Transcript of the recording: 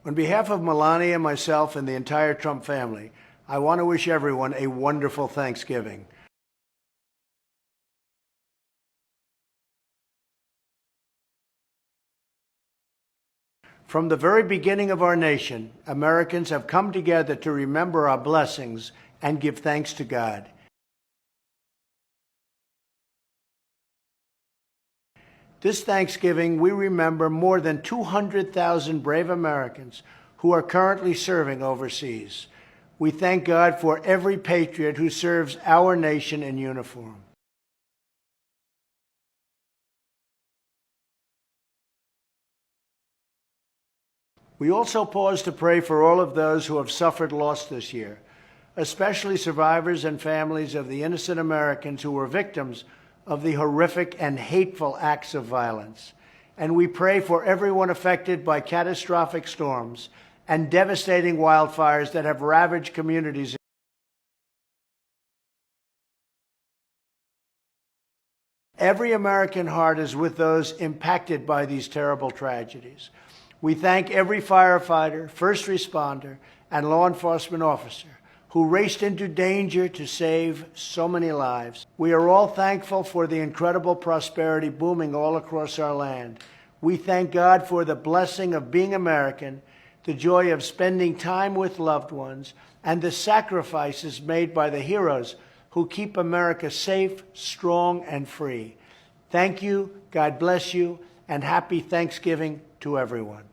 On behalf of Melania, myself, and the entire Trump family, I want to wish everyone a wonderful Thanksgiving. From the very beginning of our nation, Americans have come together to remember our blessings and give thanks to God. This Thanksgiving, we remember more than 200,000 brave Americans who are currently serving overseas. We thank God for every patriot who serves our nation in uniform. We also pause to pray for all of those who have suffered loss this year, especially survivors and families of the innocent Americans who were victims of the horrific and hateful acts of violence. And we pray for everyone affected by catastrophic storms and devastating wildfires that have ravaged communities. Every American heart is with those impacted by these terrible tragedies. We thank every firefighter, first responder, and law enforcement officer who raced into danger to save so many lives. We are all thankful for the incredible prosperity booming all across our land. We thank God for the blessing of being American, the joy of spending time with loved ones, and the sacrifices made by the heroes who keep America safe, strong, and free. Thank you, God bless you, and happy Thanksgiving to everyone.